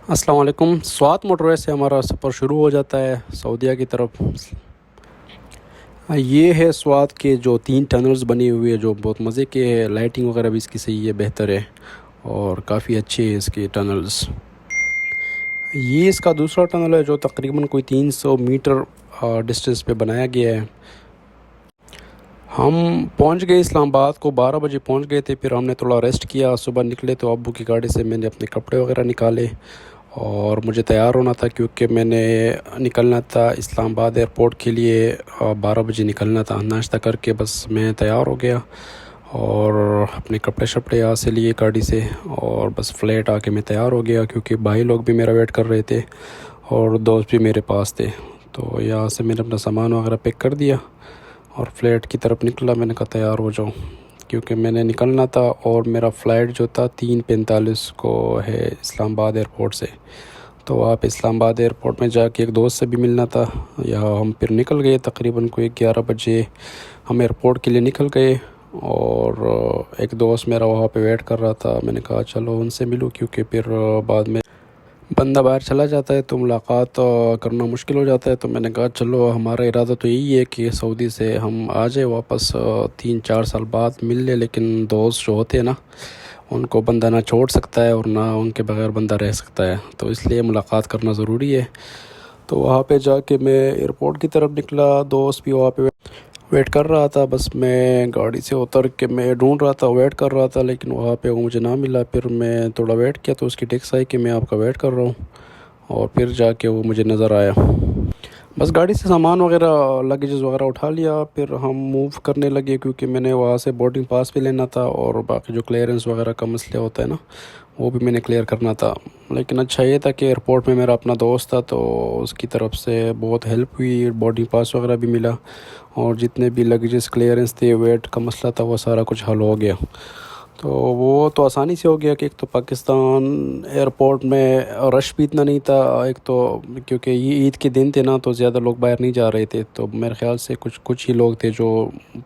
السلام علیکم۔ سوات موٹر وے سے ہمارا سفر شروع ہو جاتا ہے سعودیہ کی طرف۔ یہ ہے سوات کے جو 3 ٹنلز بنی ہوئی ہے جو بہت مزے کے ہے، لائٹنگ وغیرہ بھی اس کی صحیح ہے، بہتر ہے اور کافی اچھے ہیں اس کے ٹنلز۔ یہ اس کا دوسرا ٹنل ہے جو تقریباً کوئی 300 میٹر ڈسٹنس پہ بنایا گیا ہے۔ ہم پہنچ گئے اسلام آباد کو 12 بجے پہنچ گئے تھے، پھر ہم نے تھوڑا ریسٹ کیا۔ صبح نکلے تو ابو کی گاڑی سے میں نے اپنے کپڑے وغیرہ نکالے اور مجھے تیار ہونا تھا کیونکہ میں نے نکلنا تھا اسلام آباد ایئرپورٹ کے لیے، 12 بجے نکلنا تھا۔ ناشتہ کر کے بس میں تیار ہو گیا اور اپنے کپڑے شپڑے یہاں سے لیے گاڑی سے، اور بس فلیٹ آ کے میں تیار ہو گیا کیونکہ بھائی لوگ بھی میرا ویٹ کر رہے تھے اور دوست بھی میرے پاس تھے۔ تو یہاں سے میں نے اپنا سامان وغیرہ پیک کر دیا اور فلیٹ کی طرف نکلا۔ میں نے کہا تیار ہو جاؤں کیونکہ میں نے نکلنا تھا اور میرا فلائٹ جو تھا 3:45 کو ہے اسلام آباد ایئرپورٹ سے۔ تو وہاں پہ اسلام آباد ایئرپورٹ میں جا کے ایک دوست سے بھی ملنا تھا۔ یہاں ہم پھر نکل گئے، تقریباً کوئی 11 بجے ہم ایئرپورٹ کے لیے نکل گئے اور ایک دوست میرا وہاں پہ ویٹ کر رہا تھا۔ میں نے کہا چلو ان سے ملوں کیونکہ پھر بعد میں بندہ باہر چلا جاتا ہے تو ملاقات کرنا مشکل ہو جاتا ہے۔ تو میں نے کہا چلو ہمارا ارادہ تو یہی ہے کہ سعودی سے ہم آ جائے واپس 3-4 سال بعد مل لے، لیکن دوست جو ہوتے ہیں نا ان کو بندہ نہ چھوڑ سکتا ہے اور نہ ان کے بغیر بندہ رہ سکتا ہے، تو اس لیے ملاقات کرنا ضروری ہے۔ تو وہاں پہ جا کے میں ایئرپورٹ کی طرف نکلا، دوست بھی وہاں پہ ویٹ کر رہا تھا۔ بس میں گاڑی سے اتر کے میں ڈھونڈ رہا تھا، ویٹ کر رہا تھا، لیکن وہاں پہ وہ مجھے نہ ملا۔ پھر میں تھوڑا ویٹ کیا تو اس کی ٹیکسٹ آئی کہ میں آپ کا ویٹ کر رہا ہوں، اور پھر جا کے وہ مجھے نظر آیا۔ بس گاڑی سے سامان وغیرہ لگیجز وغیرہ اٹھا لیا، پھر ہم موو کرنے لگے کیونکہ میں نے وہاں سے بورڈنگ پاس بھی لینا تھا اور باقی جو کلیئرنس وغیرہ کا مسئلہ ہوتا ہے نا وہ بھی میں نے کلیئر کرنا تھا۔ لیکن اچھا یہ تھا کہ ایئرپورٹ میں میرا اپنا دوست تھا تو اس کی طرف سے بہت ہیلپ ہوئی، بورڈنگ پاس وغیرہ بھی ملا اور جتنے بھی لگیجز کلیئرنس تھے، ویٹ کا مسئلہ تھا، وہ سارا کچھ حل ہو گیا۔ تو وہ تو آسانی سے ہو گیا کہ ایک تو پاکستان ایئرپورٹ میں رش بھی اتنا نہیں تھا، ایک تو کیونکہ یہ عید کے دن تھے نا تو زیادہ لوگ باہر نہیں جا رہے تھے، تو میرے خیال سے کچھ ہی لوگ تھے جو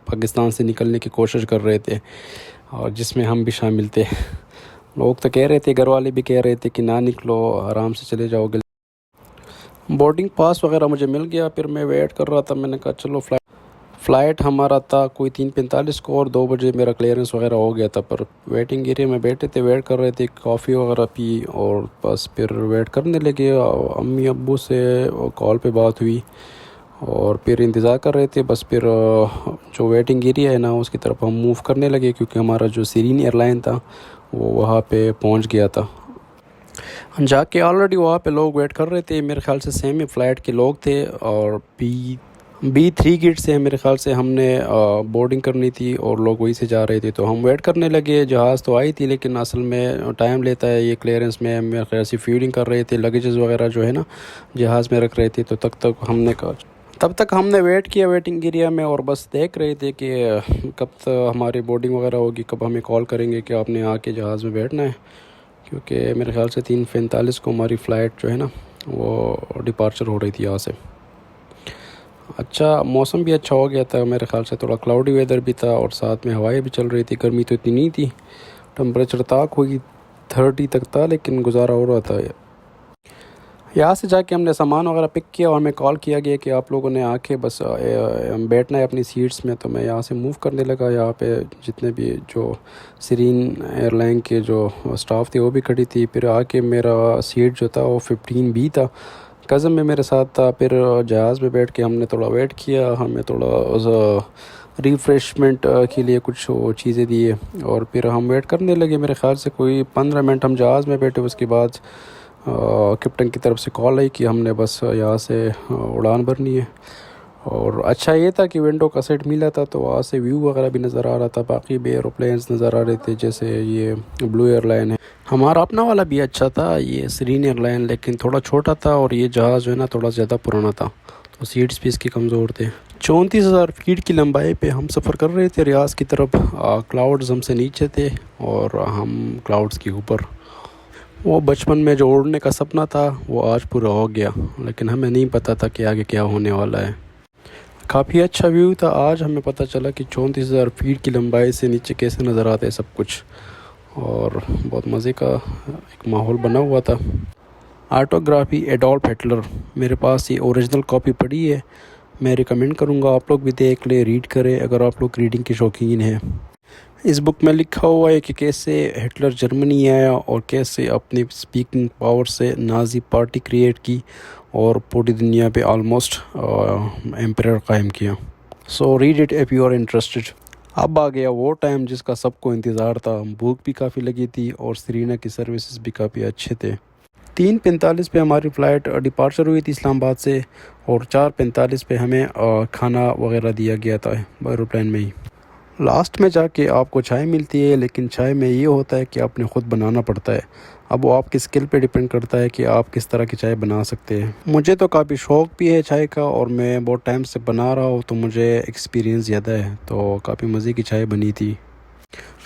پاکستان سے نکلنے کی کوشش کر رہے تھے، اور جس میں ہم بھی شامل تھے۔ لوگ تو کہہ رہے تھے، گھر والے بھی کہہ رہے تھے کہ نہ نکلو، آرام سے چلے جاؤ گے۔ بورڈنگ پاس وغیرہ مجھے مل گیا، پھر میں ویٹ کر رہا تھا۔ میں نے کہا چلو فلائٹ ہمارا تھا کوئی 3:45 کو اور 2 بجے میرا کلیئرنس وغیرہ ہو گیا تھا، پر ویٹنگ ایریا میں بیٹھے تھے، ویٹ کر رہے تھے، کافی وغیرہ پی اور بس پھر ویٹ کرنے لگے۔ امی ابو سے کال پہ بات ہوئی اور پھر انتظار کر رہے تھے۔ بس پھر جو ویٹنگ ایریا ہے نا اس کی طرف ہم موو کرنے لگے کیونکہ ہمارا جو سیرین ایئر لائن تھا وہ وہاں پہ پہنچ گیا تھا۔ جا کے آلریڈی وہاں پہ لوگ ویٹ کر رہے تھے، میرے خیال سے سیم ہی فلائٹ کے لوگ تھے، اور B3 گیٹ سے میرے خیال سے ہم نے بورڈنگ کرنی تھی اور لوگ وہی سے جا رہے تھے، تو ہم ویٹ کرنے لگے۔ جہاز تو آئی تھی لیکن اصل میں ٹائم لیتا ہے یہ کلیئرنس میں، میرے خیال سے فیولنگ کر رہے تھے، لگیجز وغیرہ جو ہے نا جہاز میں رکھ رہے تھے، تو تب تک ہم نے ویٹ کیا ویٹنگ ایریا میں، اور بس دیکھ رہے تھے کہ کب ہماری بورڈنگ وغیرہ ہوگی، کب ہمیں کال کریں گے کہ آپ نے آ کے جہاز میں بیٹھنا ہے، کیونکہ میرے خیال سے 3:45 کو ہماری فلائٹ جو ہے نا وہ ڈپارچر ہو رہی تھی یہاں سے۔ اچھا موسم بھی اچھا ہو گیا تھا، میرے خیال سے تھوڑا کلاؤڈی ویدر بھی تھا اور ساتھ میں ہوائیں بھی چل رہی تھی، گرمی تو اتنی نہیں تھی، ٹمپریچر تھا کوئی 30 تک تھا لیکن گزارا ہو رہا تھا۔ یہاں سے جا کے ہم نے سامان وغیرہ پک کیا اور ہمیں کال کیا گیا کہ آپ لوگوں نے آ کے بس بیٹھنا ہے اپنی سیٹس میں، تو میں یہاں سے موو کرنے لگا۔ یہاں پہ جتنے بھی جو سیرین ایئر لائن کے جو سٹاف تھے وہ بھی کھڑی تھی، پھر آ کے میرا سیٹ جو تھا وہ 15B تھا، کزن میں میرے ساتھ تھا۔ پھر جہاز میں بیٹھ کے ہم نے تھوڑا ویٹ کیا، ہمیں تھوڑا ریفریشمنٹ کے لیے کچھ چیزیں دیے اور پھر ہم ویٹ کرنے لگے۔ میرے خیال سے کوئی 15 منٹ ہم جہاز میں بیٹھے، اس کے بعد کیپٹن کی طرف سے کال آئی کہ ہم نے بس یہاں سے اڑان بھرنی ہے، اور اچھا یہ تھا کہ ونڈو کا سیٹ ملا تھا تو وہاں سے ویو وغیرہ بھی نظر آ رہا تھا، باقی بھی ایروپلینس نظر آ رہے تھے، جیسے یہ بلو ایئر لائن ہے۔ ہمارا اپنا والا بھی اچھا تھا، یہ سیرین ایئر لائن، لیکن تھوڑا چھوٹا تھا اور یہ جہاز جو ہے نا تھوڑا زیادہ پرانا تھا، تو سیٹس بھی اس کی کمزور تھے۔ 34,000 فیٹ کی لمبائی پہ ہم سفر کر رہے تھے ریاض کی طرف، کلاؤڈز ہم سے نیچے تھے اور ہم کلاؤڈز کے اوپر۔ وہ بچپن میں جو اڑنے کا سپنا تھا وہ آج پورا ہو گیا، لیکن ہمیں نہیں پتہ تھا کہ آگے کیا ہونے والا ہے۔ کافی اچھا ویو تھا، آج ہمیں پتہ چلا کہ 34,000 فیٹ کی لمبائی سے نیچے کیسے نظر آتا ہے سب کچھ، اور بہت مزے کا ایک ماحول بنا ہوا تھا۔ آٹوگرافی ایڈولف ہٹلر، میرے پاس یہ اوریجنل کاپی پڑی ہے، میں ریکمینڈ کروں گا آپ لوگ بھی دیکھ لیں، ریڈ کریں اگر آپ لوگ ریڈنگ کے شوقین ہیں۔ اس بک میں لکھا ہوا ہے کہ کیسے ہٹلر جرمنی آیا اور کیسے اپنی سپیکنگ پاور سے نازی پارٹی کریٹ کی اور پوری دنیا پہ آلموسٹ ایمپائر قائم کیا۔ So read it if you are interested. اب آ گیا وہ ٹائم جس کا سب کو انتظار تھا، بھوک بھی کافی لگی تھی اور سرینا کی سروسز بھی کافی اچھے تھے۔ 3:45 پہ ہماری فلائٹ ڈپارچر ہوئی تھی اسلام آباد سے، اور 4:45 پہ ہمیں کھانا وغیرہ دیا گیا تھا ایروپلین میں ہی۔ لاسٹ میں جا کے آپ کو چائے ملتی ہے، لیکن چائے میں یہ ہوتا ہے کہ آپ نے خود بنانا پڑتا ہے۔ اب وہ آپ کی اسکل پہ ڈیپینڈ کرتا ہے کہ آپ کس طرح کی چائے بنا سکتے ہیں۔ مجھے تو کافی شوق بھی ہے چائے کا، اور میں بہت ٹائم سے بنا رہا ہوں تو مجھے ایکسپیرینس زیادہ ہے، تو کافی مزے کی چائے بنی تھی۔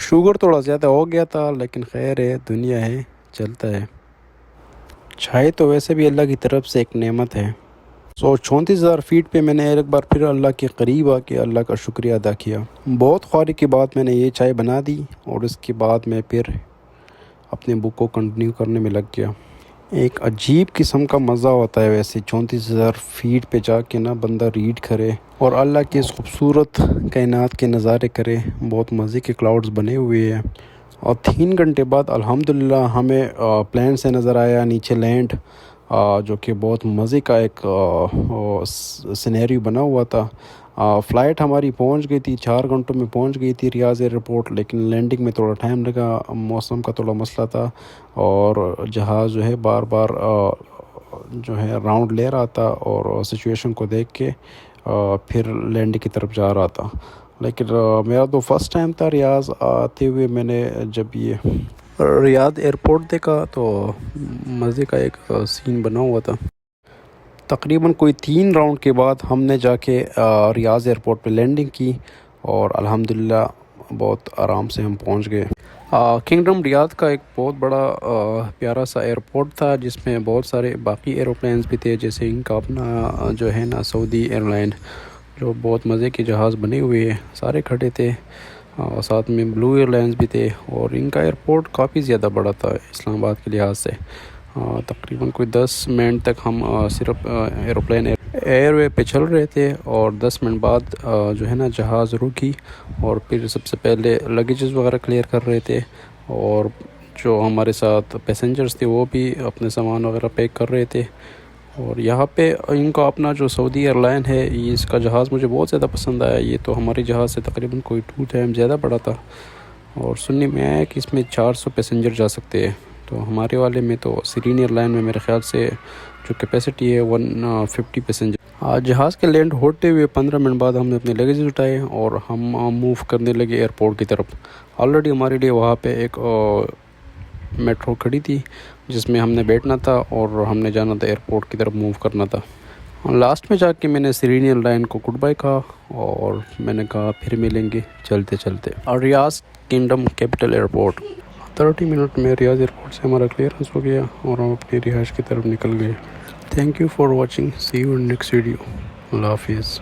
شوگر تھوڑا زیادہ ہو گیا تھا، لیکن خیر ہے، دنیا ہے، چلتا ہے۔ چائے تو ویسے بھی اللہ کی طرف سے ایک نعمت ہے۔ 34,000 فیٹ پہ میں نے ایک بار پھر اللہ کے قریب آ کے اللہ کا شکریہ ادا کیا۔ بہت خواری کے بعد میں نے یہ چائے بنا دی، اور اس کے بعد میں پھر اپنے بک کو کنٹینیو کرنے میں لگ گیا۔ ایک عجیب قسم کا مزہ ہوتا ہے ویسے 34,000 فیٹ پہ جا کے نا بندہ ریڈ کرے اور اللہ کے اس خوبصورت کائنات کے نظارے کرے۔ بہت مزے کے کلاؤڈز بنے ہوئے ہیں، اور 3 گھنٹے بعد الحمدللہ ہمیں پلین سے نظر آیا نیچے لینڈ، جو کہ بہت مزے کا ایک سینیریو بنا ہوا تھا۔ فلائٹ ہماری پہنچ گئی تھی، 4 گھنٹوں میں پہنچ گئی تھی ریاض ایئرپورٹ، لیکن لینڈنگ میں تھوڑا ٹائم لگا، موسم کا تھوڑا مسئلہ تھا، اور جہاز جو ہے بار بار جو ہے راؤنڈ لے رہا تھا، اور سچویشن کو دیکھ کے پھر لینڈنگ کی طرف جا رہا تھا۔ لیکن میرا تو فرسٹ ٹائم تھا ریاض آتے ہوئے، میں نے جب یہ ریاض ایئرپورٹ دیکھا تو مزے کا ایک سین بنا ہوا تھا۔ تقریباً کوئی 3 راؤنڈ کے بعد ہم نے جا کے ریاض ایئرپورٹ پہ لینڈنگ کی، اور الحمدللہ بہت آرام سے ہم پہنچ گئے۔ کنگڈم ریاض کا ایک بہت بڑا پیارا سا ایئرپورٹ تھا، جس میں بہت سارے باقی ایروپلینز بھی تھے، جیسے ان کا اپنا جو ہے نا سعودی ایئر لائن، جو بہت مزے کے جہاز بنے ہوئے ہیں، سارے کھڑے تھے، اور ساتھ میں بلو ایئر لائنز بھی تھے، اور ان کا ایئرپورٹ کافی زیادہ بڑا تھا اسلام آباد کے لحاظ سے۔ تقریباً کوئی 10 منٹ تک ہم صرف ایروپلین ایئر وے پہ چل رہے تھے، اور 10 منٹ بعد جو ہے نا جہاز رکی، اور پھر سب سے پہلے لگیجز وغیرہ کلیئر کر رہے تھے، اور جو ہمارے ساتھ پیسنجرز تھے وہ بھی اپنے سامان وغیرہ پیک کر رہے تھے۔ اور یہاں پہ ان کا اپنا جو سعودی ایئر لائن ہے، یہ اس کا جہاز مجھے بہت زیادہ پسند آیا، یہ تو ہمارے جہاز سے تقریباً کوئی 2 ٹائم زیادہ بڑا تھا، اور سننے میں آیا کہ اس میں 400 پیسنجر جا سکتے ہیں، تو ہمارے والے میں تو سیرین ایئر لائن میں میرے خیال سے جو کیپیسٹی ہے 150 پیسنجر۔ جہاز کے لینڈ ہوتے ہوئے 15 منٹ بعد ہم نے اپنے لگیجز اٹھائے، اور ہم موو کرنے لگے ایئرپورٹ کی طرف۔ آلریڈی ہمارے لیے وہاں پہ ایک میٹرو کھڑی تھی، جس میں ہم نے بیٹھنا تھا، اور ہم نے جانا تھا ایئرپورٹ کی طرف موو کرنا تھا۔ لاسٹ میں جا کے میں نے سیرین ایئر لائن کو گڈ بائی کہا، اور میں نے کہا پھر ملیں گے چلتے چلتے۔ اور ریاض کنگڈم کیپٹل ایئرپورٹ 30 منٹ میں ریاض ایئرپورٹ سے ہمارا کلیئرنس ہو گیا، اور ہم اپنی رہائش کی طرف نکل گئے۔ Thank you for watching, see you in next video, اللہ حافظ۔